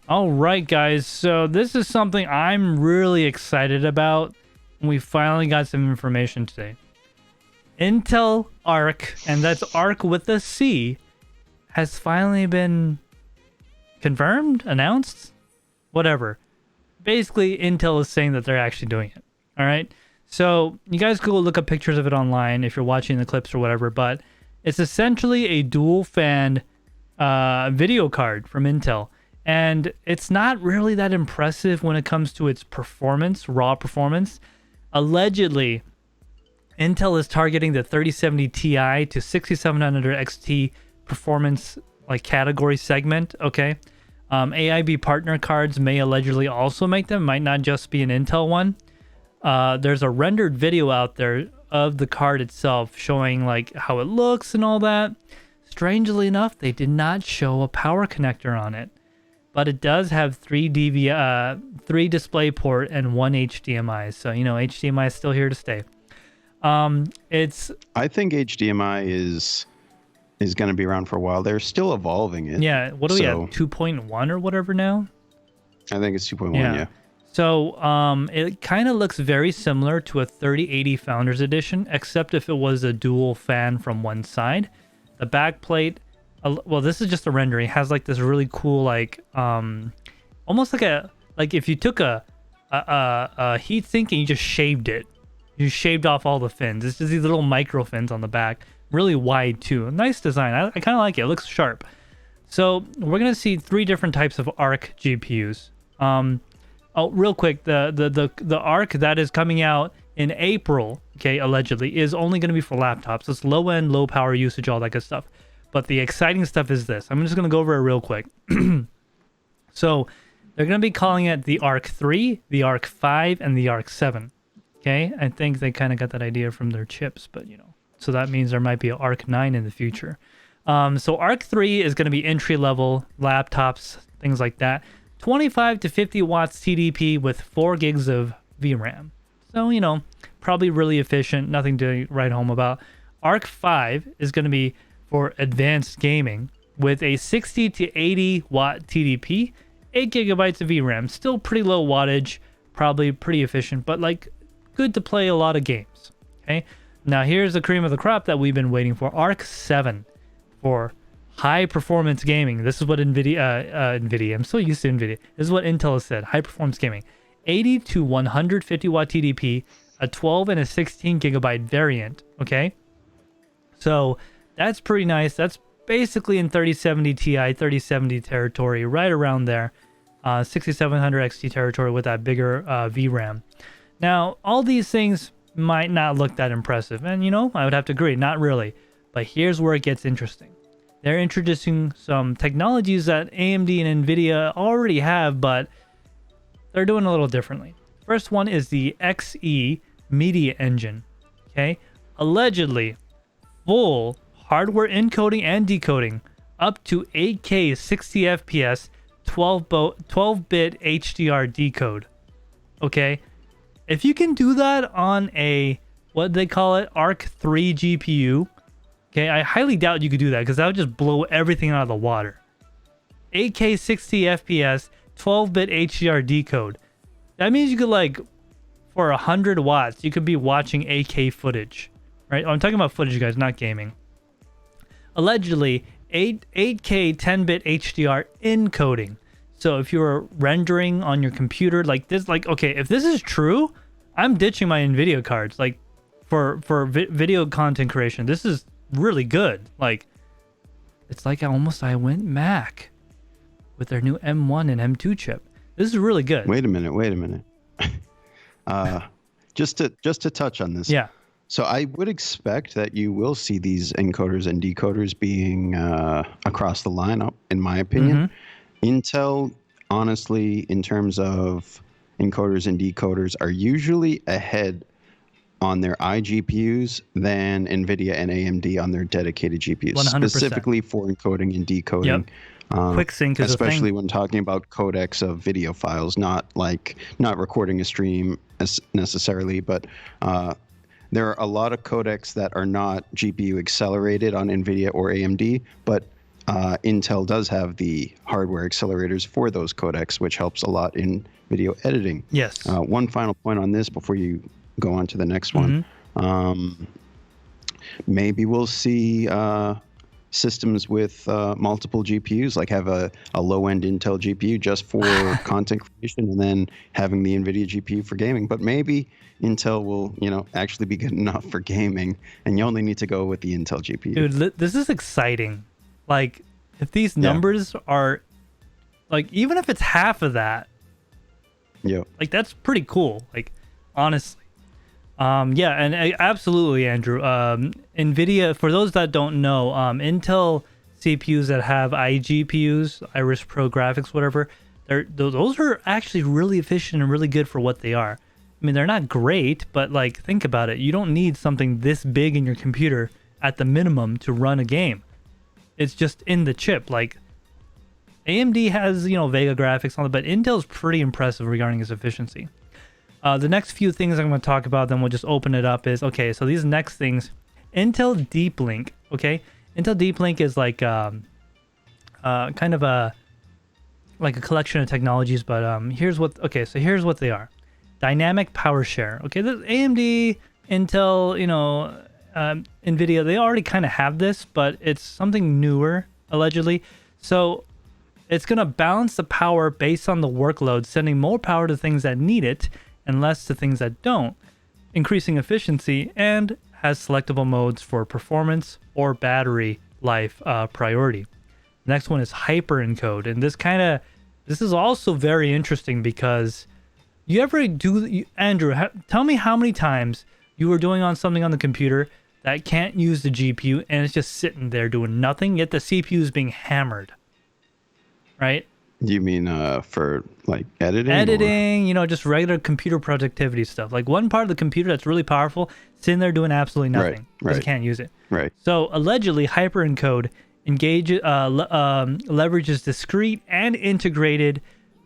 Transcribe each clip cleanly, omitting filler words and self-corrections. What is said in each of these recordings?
All right, guys. So this is something I'm really excited about. We finally got some information today. Intel Arc, and that's Arc with a C, has finally been confirmed, announced, whatever. Basically, Intel is saying that they're actually doing it. All right. So you guys go look up pictures of it online if you're watching the clips or whatever. But it's essentially a dual fan video card from Intel. And it's not really that impressive when it comes to its performance, raw performance. Allegedly, Intel is targeting the 3070 Ti to 6700 XT performance like category segment. Okay. AIB partner cards may allegedly also make them. Might not just be an Intel one. There's a rendered video out there of the card itself showing like how it looks and all that. Strangely enough, they did not show a power connector on it. But it does have three DisplayPort and one HDMI. So, you know, HDMI is still here to stay. I think HDMI is going to be around for a while. They're still evolving it. Yeah. What do we have? 2.1 or whatever now? I think it's 2.1, yeah. So it kind of looks very similar to a 3080 Founders Edition, except if it was a dual fan from one side. The back plate... well, this is just a rendering. It has like this really cool, like, almost like if you took a heat sink and you just shaved it. You shaved off all the fins. It's just these little micro fins on the back. Really wide too. Nice design. I kind of like it. It looks sharp. So we're gonna see 3 different types of Arc GPUs. Oh, real quick, the Arc that is coming out in April, okay, allegedly, is only gonna be for laptops. It's low end, low power usage, all that good stuff. But the exciting stuff is this. I'm just going to go over it real quick. So they're going to be calling it the Arc 3, the Arc 5, and the Arc 7. Okay? I think they kind of got that idea from their chips, but you know. So that means there might be an Arc 9 in the future. So Arc 3 is going to be entry-level laptops, things like that. 25 to 50 watts TDP with 4 gigs of VRAM. So, you know, probably really efficient. Nothing to write home about. Arc 5 is going to be for advanced gaming with a 60 to 80 watt TDP, 8 gigabytes of VRAM. Still pretty low wattage, probably pretty efficient, but like good to play a lot of games. Okay, now here's the cream of the crop that we've been waiting for. Arc 7 for high performance gaming. This is what NVIDIA, I'm so used to NVIDIA. This is what Intel has said. High performance gaming. 80 to 150 watt TDP, a 12 and a 16 gigabyte variant. Okay, so that's pretty nice. That's basically in 3070 Ti, 3070 territory, right around there. 6700 XT territory with that bigger VRAM. Now, all these things might not look that impressive. And, you know, I would have to agree, not really. But here's where it gets interesting. They're introducing some technologies that AMD and NVIDIA already have, but they're doing a little differently. First one is the XE Media Engine. Okay? Allegedly, full hardware encoding and decoding up to 8K 60 FPS 12-bit HDR decode. Okay? If you can do that on a, what they call it, Arc 3 GPU, okay, I highly doubt you could do that because that would just blow everything out of the water. 8K 60 FPS 12-bit HDR decode. That means you could, like, for 100 watts, you could be watching 8K footage. Right? I'm talking about footage, guys, not gaming. Allegedly, 8K 10-bit HDR encoding. So if you're rendering on your computer like this, like, okay, if this is true, I'm ditching my NVIDIA cards. Like, for video content creation, this is really good. Like, it's like I went Mac with their new M1 and M2 chip. This is really good. Wait a minute. Just to touch on this. Yeah. So I would expect that you will see these encoders and decoders being across the line, in my opinion. Intel, honestly, in terms of encoders and decoders, are usually ahead on their iGPUs than NVIDIA and AMD on their dedicated GPUs, 100%. Specifically for encoding and decoding. Yep. QuickSync is especially a thing. when talking about codecs of video files, not recording a stream necessarily, but there are a lot of codecs that are not GPU accelerated on NVIDIA or AMD, but Intel does have the hardware accelerators for those codecs, which helps a lot in video editing. Yes. One final point on this before you go on to the next one. Maybe we'll see systems with multiple GPUs, like have a low-end Intel GPU just for content creation, and then having the NVIDIA GPU for gaming. But maybe Intel will, actually be good enough for gaming, and you only need to go with the Intel GPU. Dude, this is exciting. Like, if these numbers are, like, even if it's half of that, like, that's pretty cool. Like, honestly. Yeah, and absolutely, Andrew. NVIDIA, for those that don't know, Intel CPUs that have iGPUs, Iris Pro graphics, whatever, those are actually really efficient and really good for what they are. I mean, they're not great, but, like, think about it. You don't need something this big in your computer at the minimum to run a game. It's just in the chip. Like, AMD has, Vega graphics on it, but Intel's pretty impressive regarding its efficiency. The next few things I'm going to talk about, then we'll just open it up, is, okay, so these next things, Intel Deep Link, okay? Intel Deep Link is like kind of a collection of technologies, but here's what they are. Dynamic Power Share, okay? The AMD, Intel, NVIDIA, they already kind of have this, but it's something newer, allegedly. So it's going to balance the power based on the workload, sending more power to things that need it and less to things that don't, increasing efficiency, and has selectable modes for performance or battery life priority. Next one is hyperencode, and this is also very interesting because Andrew, tell me how many times you were doing on something on the computer that can't use the GPU and it's just sitting there doing nothing, yet the CPU is being hammered, right? You mean for like editing? Editing, just regular computer productivity stuff. Like one part of the computer that's really powerful, sitting there doing absolutely nothing because you can't use it. Right. So allegedly, hyperencode leverages discrete and integrated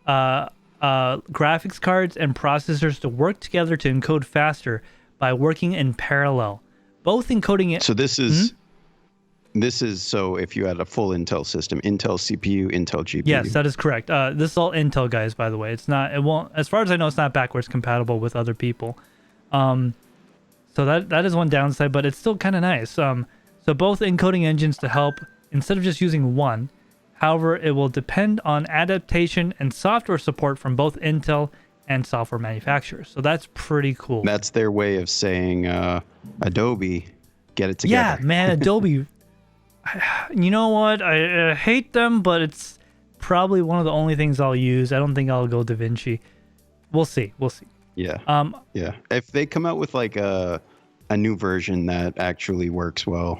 graphics cards and processors to work together to encode faster by working in parallel. Both encoding it. So this is. This is so if you had a full Intel system, Intel CPU, Intel GPU. Yes, that is correct. This is all Intel, guys, by the way. It won't, as far as I know, it's not backwards compatible with other people. So that is one downside, but it's still kind of nice. So both encoding engines to help instead of just using one. However, it will depend on adaptation and software support from both Intel and software manufacturers. So that's pretty cool. That's their way of saying, Adobe, get it together. Yeah, man, Adobe. You know what? I hate them, but it's probably one of the only things I'll use. I don't think I'll go DaVinci. We'll see. Yeah. Yeah. If they come out with like a new version that actually works well,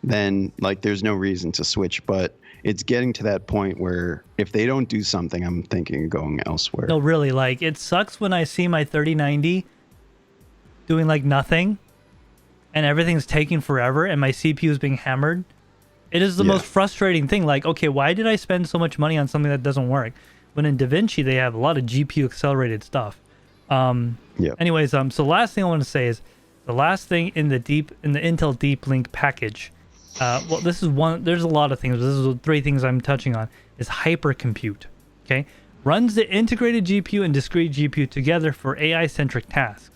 then like there's no reason to switch. But it's getting to that point where if they don't do something, I'm thinking of going elsewhere. No, really. Like it sucks when I see my 3090 doing like nothing, and everything's taking forever, and my CPU is being hammered. It is the most frustrating thing. Like, okay, why did I spend so much money on something that doesn't work? When in DaVinci, they have a lot of GPU accelerated stuff. Anyways, so last thing I want to say is the last thing in the Intel Deep Link package. Well, this is one. There's a lot of things. This is three things I'm touching on. Is hypercompute. Okay, runs the integrated GPU and discrete GPU together for AI-centric tasks.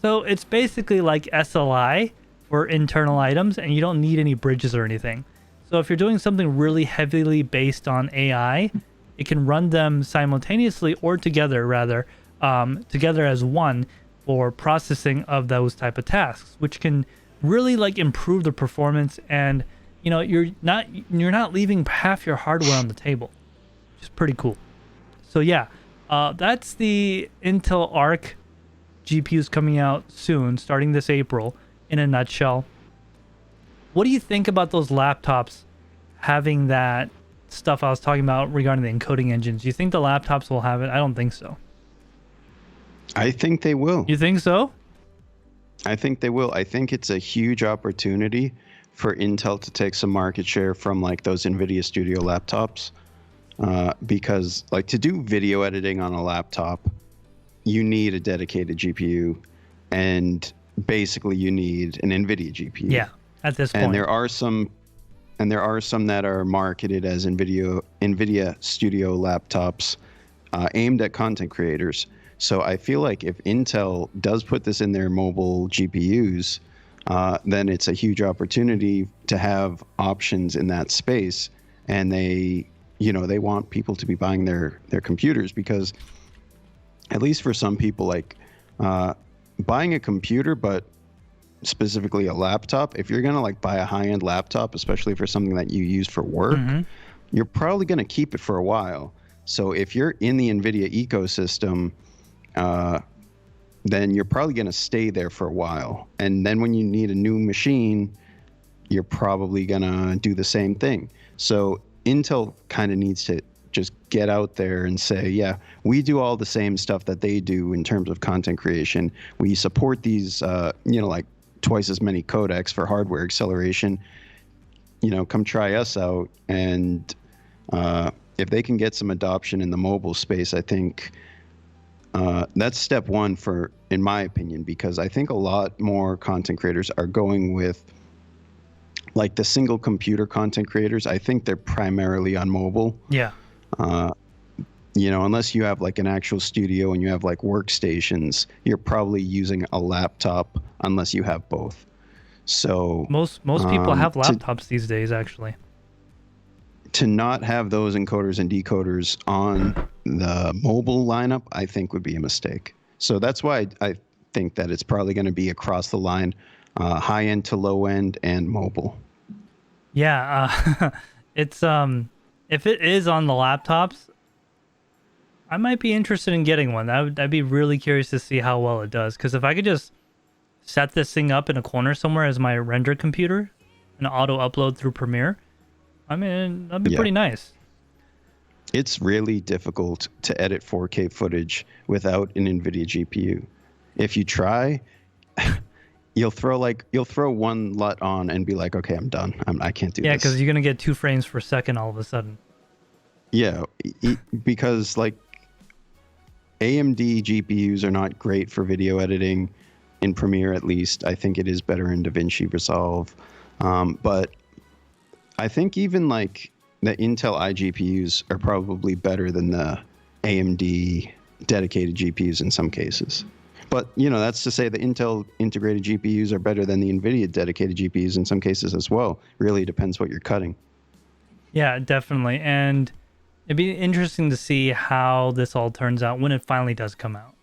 So it's basically like SLI for internal items, and you don't need any bridges or anything. So if you're doing something really heavily based on AI, it can run them simultaneously or together, rather, together as one for processing of those type of tasks, which can really like improve the performance. And you're not leaving half your hardware on the table, which is pretty cool. So yeah, that's the Intel Arc GPUs coming out soon, starting this April. In a nutshell. What do you think about those laptops having that stuff I was talking about regarding the encoding engines? Do you think the laptops will have it? I don't think so. I think they will. You think so? I think they will. I think it's a huge opportunity for Intel to take some market share from like those NVIDIA Studio laptops. Because like to do video editing on a laptop, you need a dedicated GPU, and basically you need an NVIDIA GPU. Yeah, at this point. And there are some and there are some that are marketed as NVIDIA Studio laptops aimed at content creators. So I feel like if Intel does put this in their mobile GPUs, then it's a huge opportunity to have options in that space. And they want people to be buying their computers, because at least for some people, like buying a computer, but specifically a laptop, if you're going to like buy a high-end laptop, especially for something that you use for work, you're probably going to keep it for a while. So if you're in the NVIDIA ecosystem, then you're probably going to stay there for a while. And then when you need a new machine, you're probably going to do the same thing. So Intel kind of needs to just get out there and say, yeah, we do all the same stuff that they do in terms of content creation. We support these, like twice as many codecs for hardware acceleration. Come try us out. And if they can get some adoption in the mobile space, I think that's step one in my opinion, because I think a lot more content creators are going with like the single computer content creators. I think they're primarily on mobile. Yeah. Unless you have like an actual studio and you have like workstations, you're probably using a laptop unless you have both. So most people have laptops these days, actually. To not have those encoders and decoders on the mobile lineup, I think would be a mistake. So that's why I think that it's probably going to be across the line, high end to low end and mobile. Yeah, it's if it is on the laptops, I might be interested in getting one. I'd be really curious to see how well it does. Because if I could just set this thing up in a corner somewhere as my render computer and auto upload through Premiere, I mean, that'd be pretty nice. It's really difficult to edit 4K footage without an NVIDIA GPU. If you try, you'll throw one LUT on and be like, okay, I'm done. I can't do this. Yeah, because you're gonna get 2 frames per second all of a sudden. Yeah, because like AMD GPUs are not great for video editing in Premiere, at least. I think it is better in DaVinci Resolve. But I think even like the Intel iGPUs are probably better than the AMD dedicated GPUs in some cases. But, that's to say the Intel integrated GPUs are better than the NVIDIA dedicated GPUs in some cases as well. Really depends what you're cutting. Yeah, definitely. And it'd be interesting to see how this all turns out when it finally does come out.